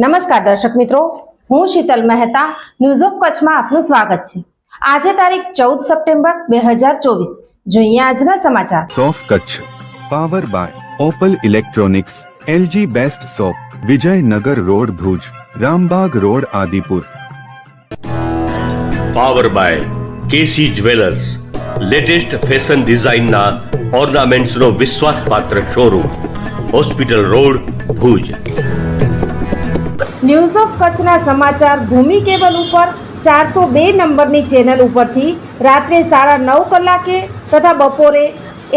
નમસ્કાર દર્શક મિત્રો, હું શીતલ મહેતા ન્યૂઝ ઓફ કચ્છમાં આપનું સ્વાગત છે। આજે તારીખ 14 સપ્ટેમ્બર 2024। જોઈએ આજના સમાચાર। સોફ Kutch power by Opal electronics, LG best shop, Vijaynagar road Bhuj, Rambagh road Adipur. Power by KC jewellers, latest fashion ડિઝાઇનના ઓર્નામેન્ટ્સનો વિશ્વાસપાત્ર showroom, hospital road Bhuj. News of કચ્છના સમાચાર ભૂમિ કેબલ ઉપર 402 નંબરની ચેનલ ઉપરથી રાત્રે 9:30 કલાકે તથા બપોરે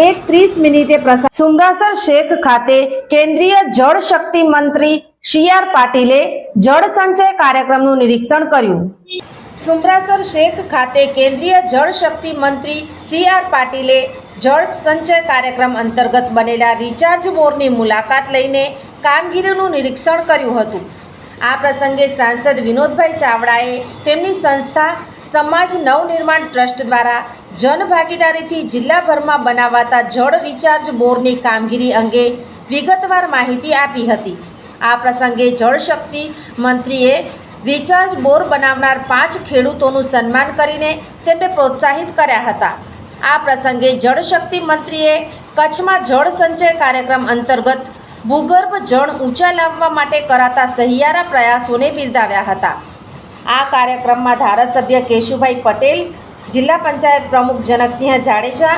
1:30 પ્રસાર। સુમરાસર શેખ ખાતે કેન્દ્રીય જળ શક્તિ મંત્રી CR પાટીલે જળ સંચય કાર્યક્રમનું નિરીક્ષણ કર્યું। સુમરાસર શેખ ખાતે કેન્દ્રીય જળ શક્તિ મંત્રી CR પાટીલે જળ સંચય કાર્યક્રમ અંતર્ગત બનેલા રિચાર્જ બોરની મુલાકાત લઈને કામગીરીનું નિરીક્ષણ કર્યું હતું। આ પ્રસંગે સાંસદ વિનોદભાઈ ચાવડાએ તેમની સંસ્થા સમાજ નવનિર્માણ ટ્રસ્ટ દ્વારા જનભાગીદારીથી જિલ્લાભરમાં બનાવાતા જળ રિચાર્જ બોરની કામગીરી અંગે વિગતવાર માહિતી આપી હતી। આ પ્રસંગે જળશક્તિ મંત્રીએ રિચાર્જ બોર બનાવનાર 5 ખેડૂતોનું સન્માન કરીને તેમને પ્રોત્સાહિત કર્યા હતા। આ પ્રસંગે જળશક્તિ મંત્રીએ કચ્છમાં જળ સંચય કાર્યક્રમ અંતર્ગત ભૂગર્ભ જળ ઊંચા લાવવા માટે કરાતા સહિયારા પ્રયાસોને બિરદાવ્યા હતા। આ કાર્યક્રમમાં ધારાસભ્ય કેશુભાઈ પટેલ, જિલ્લા પંચાયત પ્રમુખ જનકસિંહ જાડેજા,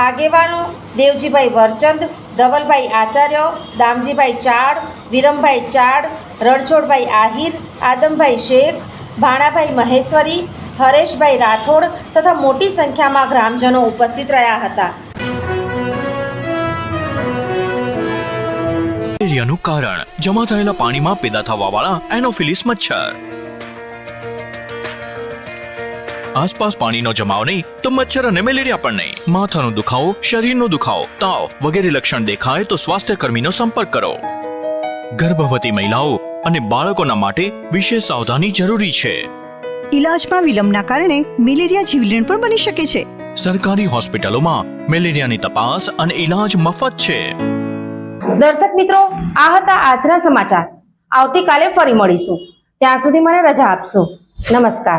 આગેવાનો દેવજીભાઈ વરચંદ, ધવલભાઈ આચાર્ય, દામજીભાઈ ચાડ, વિરમભાઈ ચાડ, રણછોડભાઈ આહિર, આદમભાઈ શેખ, ભાણાભાઈ મહેશ્વરી, હરેશભાઈ રાઠોડ તથા મોટી સંખ્યામાં ગ્રામજનો ઉપસ્થિત રહ્યા હતા। મેલેરિયાનું કારણ જમા થયેલા પાણીમાં પેદા થવાવાળા એનોફિલિસ મચ્છર। આસપાસ પાણીનો જમાવ નહીં તો મચ્છર અને મેલેરિયા પણ નહીં। માથાનો દુખાવો, શરીરનો દુખાવો, તાવ વગેરે લક્ષણ દેખાય તો સ્વાસ્થ્ય કર્મીનો સંપર્ક કરો। ગર્ભવતી મહિલાઓ અને બાળકોના માટે વિશેષ સાવધાની જરૂરી છે। ઇલાજમાં વિલંબના કારણે મેલેરિયા જીવલેણ પણ બની શકે છે। સરકારી હોસ્પિટલોમાં મેલેરિયાની તપાસ અને ઇલાજ મફત છે। દર્શક મિત્રો, આ હતા આજના સમાચાર। આવતીકાલે ફરી મળીશું, ત્યાં સુધી મને રજા આપશો। નમસ્કાર।